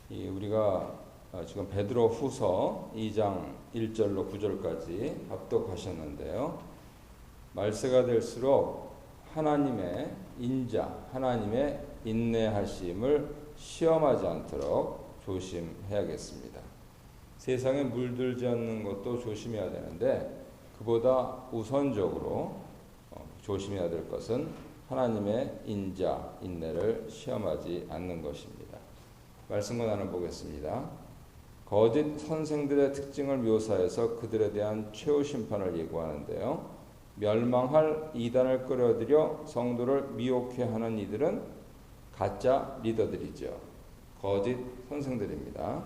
우리가 지금 베드로 후서 2장 1절로 9절까지 합독하셨는데요. 말세가 될수록 하나님의 인자, 하나님의 인내하심을 시험하지 않도록 조심해야겠습니다. 세상에 물들지 않는 것도 조심해야 되는데 그보다 우선적으로 조심해야 될 것은 하나님의 인자, 인내를 시험하지 않는 것입니다. 말씀과 나눠보겠습니다. 거짓 선생들의 특징을 묘사해서 그들에 대한 최후 심판을 예고하는데요. 멸망할 이단을 끌어들여 성도를 미혹해 하는 이들은 가짜 리더들이죠. 거짓 선생들입니다.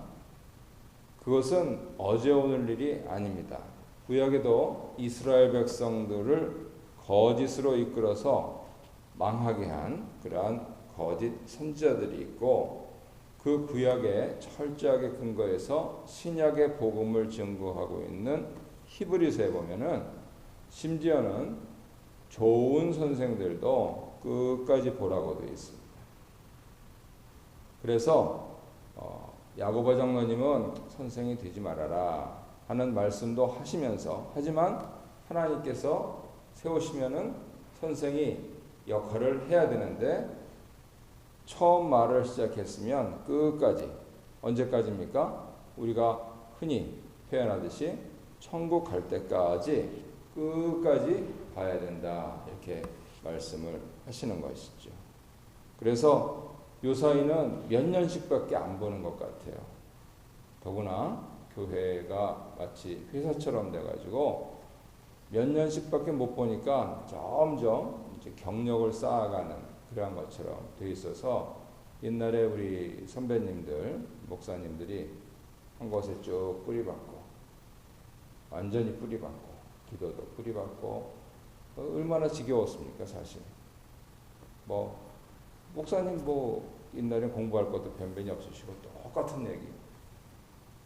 그것은 어제 오늘 일이 아닙니다. 구약에도 이스라엘 백성들을 거짓으로 이끌어서 망하게 한 그러한 거짓 선지자들이 있고, 그 구약에 철저하게 근거해서 신약의 복음을 증거하고 있는 히브리서에 보면은 심지어는 좋은 선생들도 끝까지 보라고 되어 있습니다. 그래서 야고보 장로님은 선생이 되지 말아라 하는 말씀도 하시면서, 하지만 하나님께서 세우시면은 선생이 역할을 해야 되는데, 처음 말을 시작했으면 끝까지, 언제까지입니까? 우리가 흔히 표현하듯이 천국 갈 때까지 끝까지 봐야 된다, 이렇게 말씀을 하시는 것이죠. 그래서 요사이는 몇 년씩밖에 안 보는 것 같아요. 더구나 교회가 마치 회사처럼 돼가지고 몇 년씩밖에 못 보니까 점점 이제 경력을 쌓아가는 그러한 것처럼 돼 있어서, 옛날에 우리 선배님들, 목사님들이 한 곳에 쭉 뿌리박고, 완전히 뿌리박고, 기도도 뿌리박고, 얼마나 지겨웠습니까, 사실. 목사님 옛날에 공부할 것도 변변이 없으시고 똑같은 얘기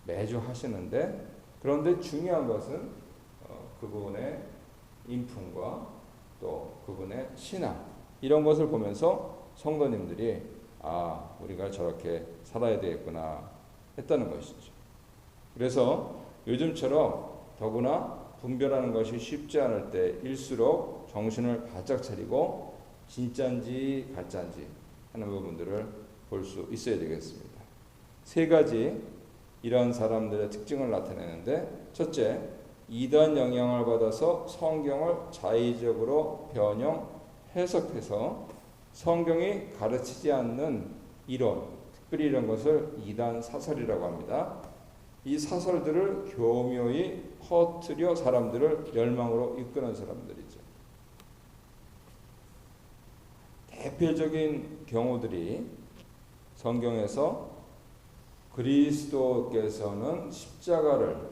매주 하시는데, 그런데 중요한 것은 그분의 인품과 또 그분의 신앙, 이런 것을 보면서 성도님들이 우리가 저렇게 살아야 되겠구나 했다는 것이죠. 그래서 요즘처럼 더구나 분별하는 것이 쉽지 않을 때일수록 정신을 바짝 차리고 진짜인지 가짜인지 하는 부분들을 볼 수 있어야 되겠습니다. 세 가지 이러한 사람들의 특징을 나타내는데, 첫째, 이단 영향을 받아서 성경을 자의적으로 변형, 해석해서 성경이 가르치지 않는 이론, 특별히 이런 것을 이단 사설이라고 합니다. 이 사설들을 교묘히 퍼뜨려 사람들을 멸망으로 이끄는 사람들이죠. 대표적인 경우들이 성경에서 그리스도께서는 십자가를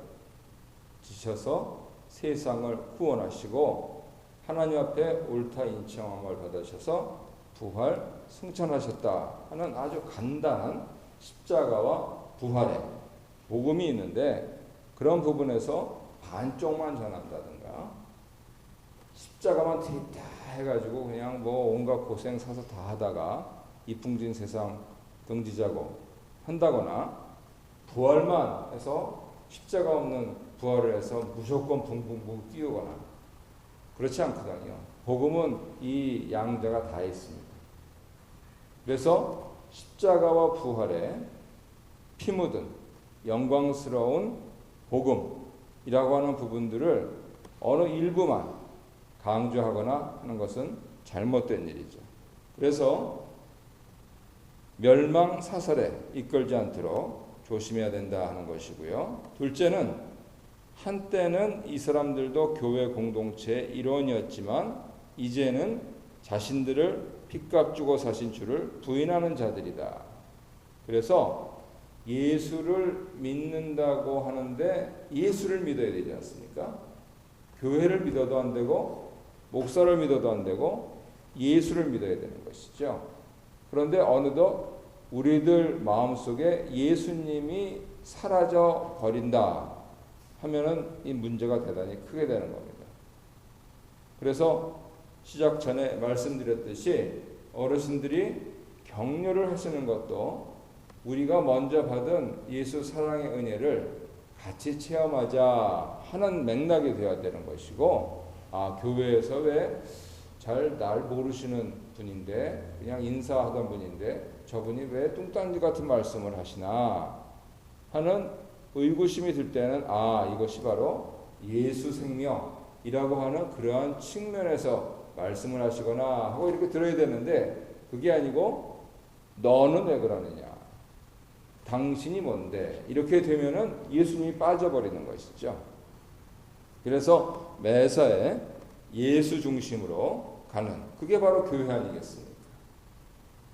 지셔서 세상을 구원하시고 하나님 앞에 옳다 인정함을 받으셔서 부활 승천하셨다 하는 아주 간단한 십자가와 부활의 복음이 있는데, 그런 부분에서 반쪽만 전한다든가 십자가만 드립다 해가지고 그냥 온갖 고생 사서 다 하다가 이풍진 세상 등지자고 한다거나, 부활만 해서 십자가 없는 부활을 해서 무조건 붕붕붕 띄우거나, 그렇지 않거든요. 복음은 이 양자가 다 있습니다. 그래서 십자가와 부활에 피 묻은 영광스러운 복음이라고 하는 부분들을 어느 일부만 강조하거나 하는 것은 잘못된 일이죠. 그래서 멸망 사설에 이끌지 않도록 조심해야 된다 하는 것이고요. 둘째는, 한때는 이 사람들도 교회 공동체의 일원이었지만 이제는 자신들을 핏값 주고 사신 주를 부인하는 자들이다. 그래서 예수를 믿는다고 하는데 예수를 믿어야 되지 않습니까? 교회를 믿어도 안 되고 목사를 믿어도 안 되고 예수를 믿어야 되는 것이죠. 그런데 어느덧 우리들 마음속에 예수님이 사라져 버린다 하면은 이 문제가 대단히 크게 되는 겁니다. 그래서 시작 전에 말씀드렸듯이 어르신들이 격려를 하시는 것도 우리가 먼저 받은 예수 사랑의 은혜를 같이 체험하자 하는 맥락이 되어야 되는 것이고, 교회에서 왜 잘 날 모르시는 분인데, 그냥 인사하던 분인데 저분이 왜 뚱딴지 같은 말씀을 하시나 하는 의구심이 들 때는 이것이 바로 예수 생명이라고 하는 그러한 측면에서 말씀을 하시거나 하고 이렇게 들어야 되는데, 그게 아니고 너는 왜 그러느냐, 당신이 뭔데, 이렇게 되면은 예수님이 빠져버리는 것이죠. 그래서 매사에 예수 중심으로 가는, 그게 바로 교회 아니겠습니까?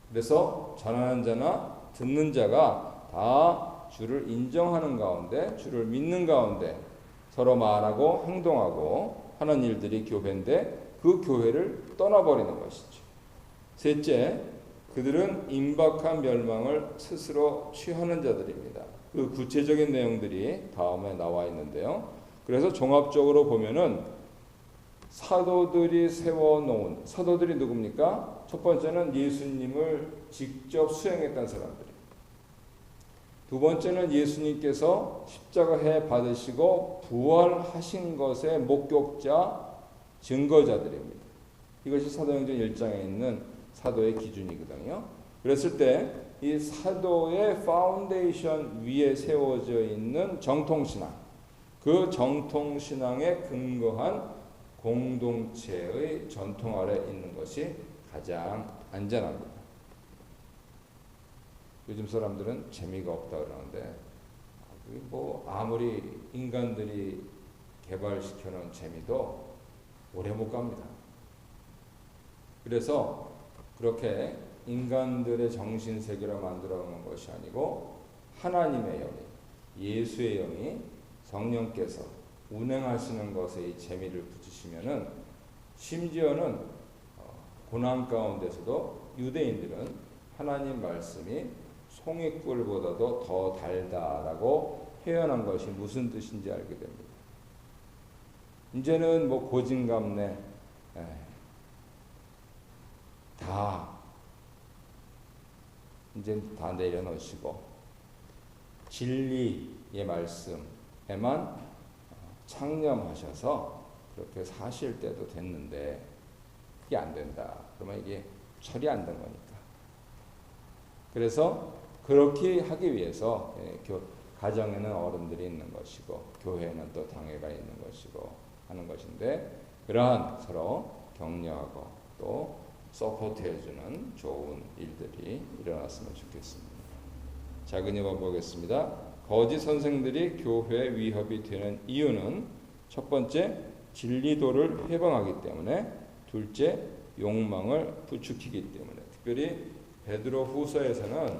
그래서 전하는 자나 듣는 자가 다 주를 인정하는 가운데, 주를 믿는 가운데 서로 말하고 행동하고 하는 일들이 교회인데, 그 교회를 떠나버리는 것이죠. 셋째, 그들은 임박한 멸망을 스스로 취하는 자들입니다. 그 구체적인 내용들이 다음에 나와 있는데요. 그래서 종합적으로 보면은 사도들이 세워놓은, 사도들이 누굽니까? 첫 번째는 예수님을 직접 수행했던 사람들입니다. 두 번째는 예수님께서 십자가에 받으시고 부활하신 것의 목격자, 증거자들입니다. 이것이 사도행전 1장에 있는 사도의 기준이거든요. 그랬을 때 이 사도의 파운데이션 위에 세워져 있는 정통신앙, 그 정통신앙에 근거한 공동체의 전통 아래 있는 것이 가장 안전합니다. 요즘 사람들은 재미가 없다 그러는데, 아무리 인간들이 개발시켜놓은 재미도 오래 못 갑니다. 그래서 그렇게 인간들의 정신세계로 만들어 놓은 것이 아니고 하나님의 영이, 예수의 영이, 성령께서 운행하시는 것에 이 재미를 붙이시면은, 심지어는 고난 가운데서도 유대인들은 하나님 말씀이 송이꿀보다도 더 달다라고 표현한 것이 무슨 뜻인지 알게 됩니다. 이제는 고진감래 이제 다 내려놓으시고 진리의 말씀에만 창념하셔서 그렇게 사실 때도 됐는데 이게 안 된다. 그러면 이게 처리 안 된 거니까. 그래서 그렇게 하기 위해서 가정에는 어른들이 있는 것이고 교회에는 또 당회가 있는 것이고 하는 것인데, 그러한 서로 격려하고 또 서포트해주는 좋은 일들이 일어났으면 좋겠습니다. 작은 예번 보겠습니다. 거짓 선생들이 교회에 위협이 되는 이유는 첫 번째, 진리도를 회방하기 때문에, 둘째, 욕망을 부추기기 때문에. 특별히 베드로 후서에서는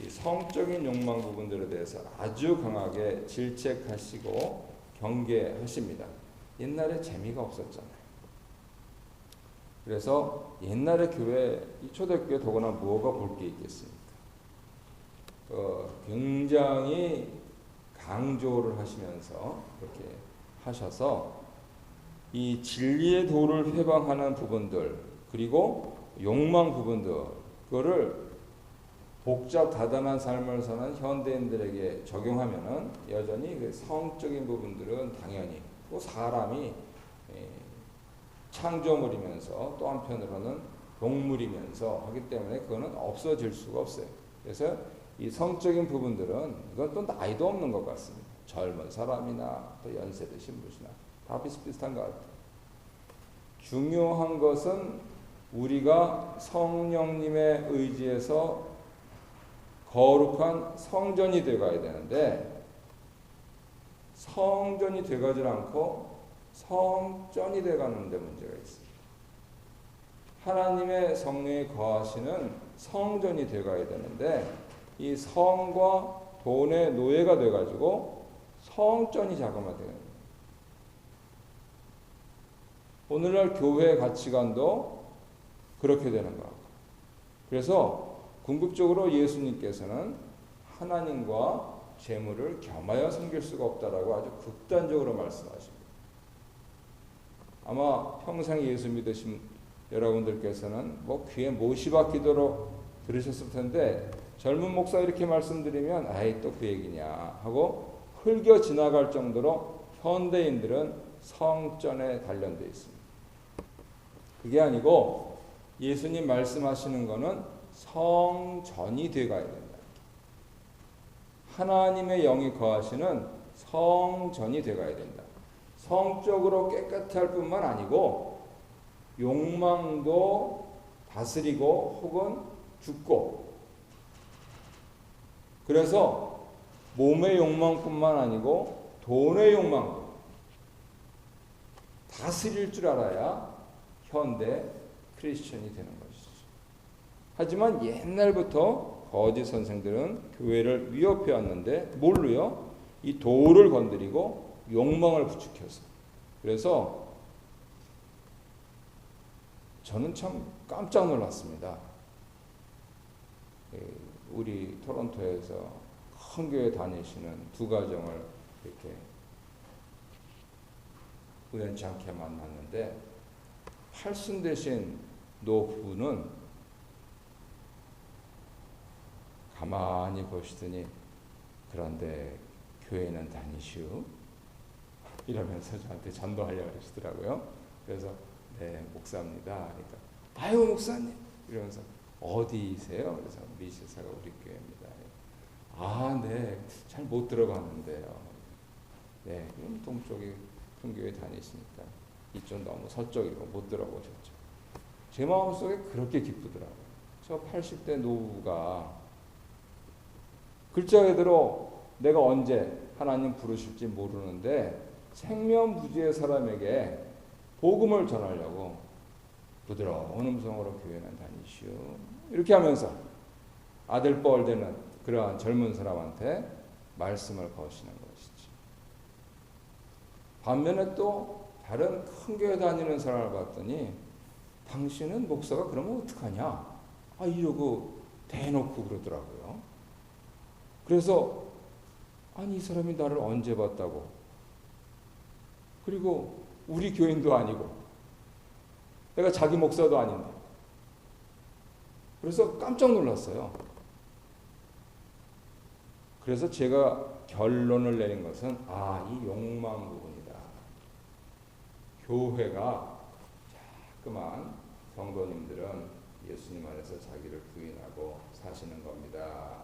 이 성적인 욕망 부분들에 대해서 아주 강하게 질책하시고 경계하십니다. 옛날에 재미가 없었잖아요. 그래서 옛날에 교회, 초대교회 더구나 뭐가 볼 게 있겠습니까? 굉장히 강조를 하시면서 이렇게 하셔서 이 진리의 도를 회방하는 부분들, 그리고 욕망 부분들, 그거를 복잡 다단한 삶을 사는 현대인들에게 적용하면은 여전히 그 성적인 부분들은 당연히, 또 사람이 창조물이면서 또 한편으로는 동물이면서 하기 때문에 그거는 없어질 수가 없어요. 그래서 이 성적인 부분들은 이건 또 나이도 없는 것 같습니다. 젊은 사람이나 또 연세 드신 분이나 다 비슷비슷한 것 같아요. 중요한 것은 우리가 성령님의 의지에서 거룩한 성전이 되어가야 되는데, 성전이 되어가지 않고 성전이 되어가는 데 문제가 있습니다. 하나님의 성령이 거하시는 성전이 되어가야 되는데, 이 성과 돈의 노예가 돼가지고 성전이 자그마되는 거예요. 오늘날 교회의 가치관도 그렇게 되는 것 같아요. 그래서 궁극적으로 예수님께서는 하나님과 재물을 겸하여 섬길 수가 없다라고 아주 극단적으로 말씀하십니다. 아마 평생 예수 믿으신 여러분들께서는 귀에 못이 박히도록 들으셨을 텐데, 젊은 목사 이렇게 말씀드리면 아이 또 그 얘기냐 하고 흘겨 지나갈 정도로 현대인들은 성전에 단련되어 있습니다. 그게 아니고 예수님 말씀하시는 거는 성전이 되어가야 된다. 하나님의 영이 거하시는 성전이 되어가야 된다. 성적으로 깨끗할 뿐만 아니고 욕망도 다스리고 혹은 죽고, 그래서 몸의 욕망뿐만 아니고 돈의 욕망도 다스릴 줄 알아야 현대 크리스천이 되는 것이죠. 하지만 옛날부터 거짓 선생들은 교회를 위협해 왔는데 뭘로요? 이 도를 건드리고 욕망을 부추겨서. 그래서 저는 참 깜짝 놀랐습니다. 우리 토론토에서 큰 교회 다니시는 두 가정을 이렇게 우연치 않게 만났는데, 팔순 되신 노부부는 가만히 보시더니 그런데 교회는 다니시오? 이러면서 저한테 전도하려고 하시더라고요. 그래서 네, 목사입니다. 그러니까 아유 목사님 이러면서 어디세요? 그래서 미시사가 우리 교회입니다. 아, 네, 잘 못 들어봤는데요. 네, 동쪽에 큰 교회 다니시니까 이쪽 너무 서쪽이고 못 들어보셨죠. 제 마음속에 그렇게 기쁘더라고요. 저 80대 노부가 글자 그대로 내가 언제 하나님 부르실지 모르는데 생면부지의 사람에게 복음을 전하려고 부드러운 음성으로 교회는 다니시오. 이렇게 하면서 아들뻘 되는 그러한 젊은 사람한테 말씀을 거시는 것이지. 반면에 또 다른 큰 교회 다니는 사람을 봤더니 당신은 목사가 그러면 어떡하냐? 이러고 대놓고 그러더라고요. 그래서 아니 이 사람이 나를 언제 봤다고, 그리고 우리 교인도 아니고 내가 자기 목사도 아닌데. 그래서 깜짝 놀랐어요. 그래서 제가 결론을 내린 것은 이 욕망 부분이다. 교회가 자꾸만 성도님들은 예수님 안에서 자기를 부인하고 사시는 겁니다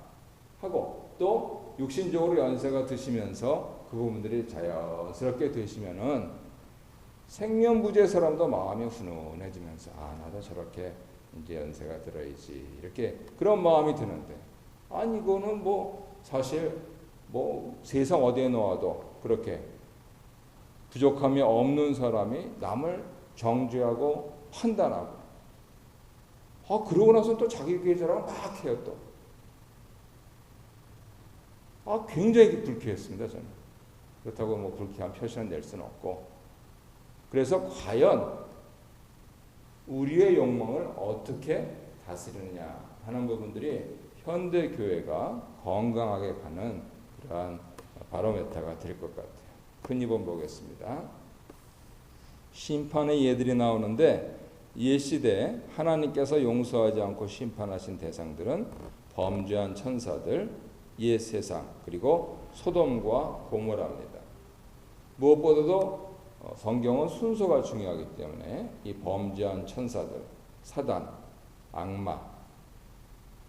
하고, 또 육신적으로 연세가 드시면서 그 부분들이 자연스럽게 되시면은 생면부지의 사람도 마음이 훈훈해지면서 나도 저렇게 이제 연세가 들어야지 이렇게 그런 마음이 드는데, 이거는 사실 세상 어디에 놓아도 그렇게 부족함이 없는 사람이 남을 정죄하고 판단하고 그러고 나서 또 자기 교회 자랑을 막 해요. 또 굉장히 불쾌했습니다. 저는. 그렇다고 불쾌한 표시는 낼 수는 없고, 그래서 과연 우리의 욕망을 어떻게 다스리느냐 하는 부분들이 현대 교회가 건강하게 가는 그러한 바로메타가 될 것 같아요. 큰 2번 보겠습니다. 심판의 예들이 나오는데, 옛시대 하나님께서 용서하지 않고 심판하신 대상들은 범죄한 천사들, 옛 세상, 그리고 소돔과 고모라입니다. 무엇보다도 성경은 순서가 중요하기 때문에 이 범죄한 천사들, 사단, 악마,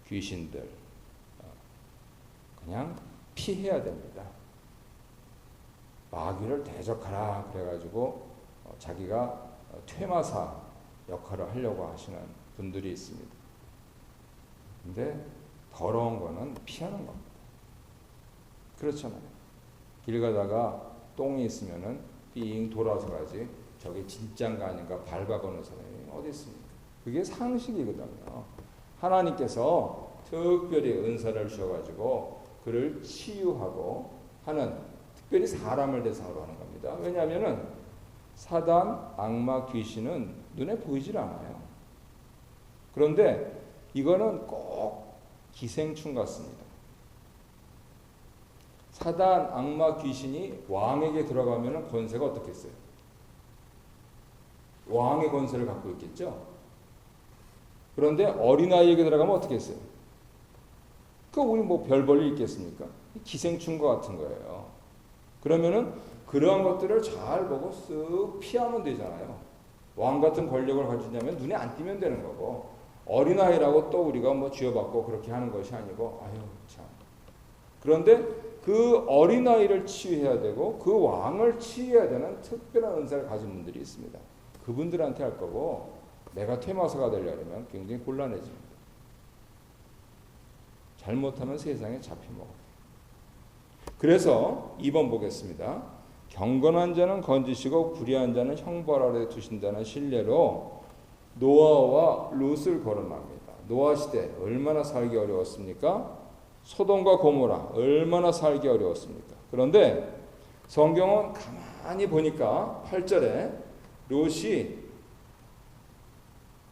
귀신들 그냥 피해야 됩니다. 마귀를 대적하라 그래가지고 자기가 퇴마사 역할을 하려고 하시는 분들이 있습니다. 근데 더러운 거는 피하는 겁니다. 그렇잖아요. 길 가다가 똥이 있으면은 삥 돌아서 가지 저게 진짠가 아닌가 밟아보는 사람이 어디 있습니까? 그게 상식이거든요. 하나님께서 특별히 은사를 주셔가지고 그를 치유하고 하는, 특별히 사람을 대상으로 하는 겁니다. 왜냐하면은 사단, 악마, 귀신은 눈에 보이질 않아요. 그런데 이거는 꼭 기생충 같습니다. 사단, 악마, 귀신이 왕에게 들어가면 권세가 어떻겠어요? 왕의 권세를 갖고 있겠죠? 그런데 어린아이에게 들어가면 어떻게 했어요? 그 우리 뭐 별 볼 일 있겠습니까? 기생충과 같은 거예요. 그러면은 그러한 것들을 잘 보고 쓱 피하면 되잖아요. 왕 같은 권력을 가지려면 눈에 안 띄면 되는 거고, 어린아이라고 또 우리가 뭐 쥐어받고 그렇게 하는 것이 아니고, 아유 참. 그런데 그 어린아이를 치유해야 되고 그 왕을 치유해야 되는 특별한 은사를 가진 분들이 있습니다. 그분들한테 할 거고, 내가 퇴마사가 되려면 굉장히 곤란해집니다. 잘못하면 세상에 잡혀먹어요. 그래서 2번 보겠습니다. 경건한 자는 건지시고 불의한 자는 형벌 아래 두신다는 신뢰로 노아와 롯을 거론합니다. 노아 시대 얼마나 살기 어려웠습니까? 소돔과 고모라 얼마나 살기 어려웠습니까? 그런데 성경은 가만히 보니까 8절에 롯이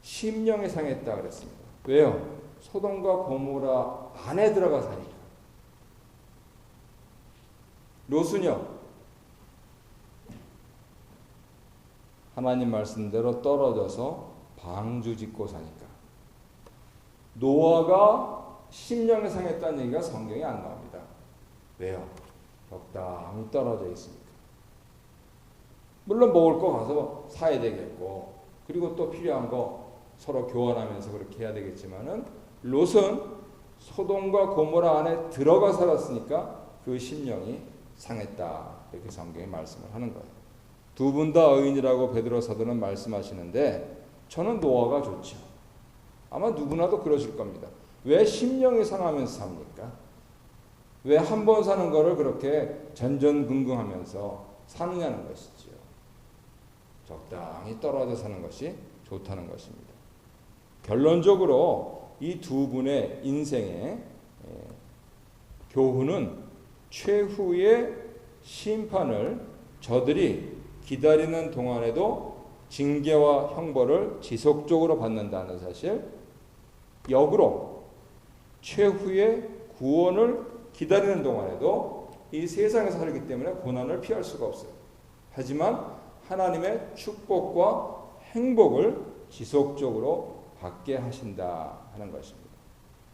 심령이 상했다 그랬습니다. 왜요? 소돔과 고모라 안에 들어가 사니까. 롯은요, 하나님 말씀대로 떨어져서 방주 짓고 사니까. 노아가 심령이 상했다는 얘기가 성경에 안 나옵니다. 왜요? 적당히 떨어져 있으니까. 물론 먹을 거 가서 사야 되겠고, 그리고 또 필요한 거 서로 교환하면서 그렇게 해야 되겠지만은, 롯은 소돔과 고모라 안에 들어가 살았으니까 그 심령이 상했다. 이렇게 성경이 말씀을 하는 거예요. 두 분 다 의인이라고 베드로 사도는 말씀하시는데 저는 노아가 좋죠. 아마 누구나도 그러실 겁니다. 왜 심령이 상하면서 삽니까? 왜 한 번 사는 거를 그렇게 전전긍긍하면서 사느냐는 것이지요. 적당히 떨어져 사는 것이 좋다는 것입니다. 결론적으로 이 두 분의 인생의 교훈은 최후의 심판을 저들이 기다리는 동안에도 징계와 형벌을 지속적으로 받는다는 사실, 역으로 최후의 구원을 기다리는 동안에도 이 세상에서 살기 때문에 고난을 피할 수가 없어요. 하지만 하나님의 축복과 행복을 지속적으로 받게 하신다 하는 것입니다.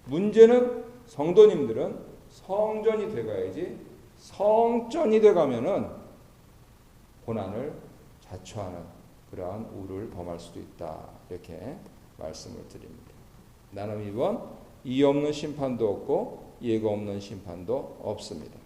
문제는 성도님들은 성전이 돼가야지, 성전이 돼가면은 고난을 자초하는 그러한 우를 범할 수도 있다. 이렇게 말씀을 드립니다. 나는 이번 이 없는 심판도 없고 예고 없는 심판도 없습니다.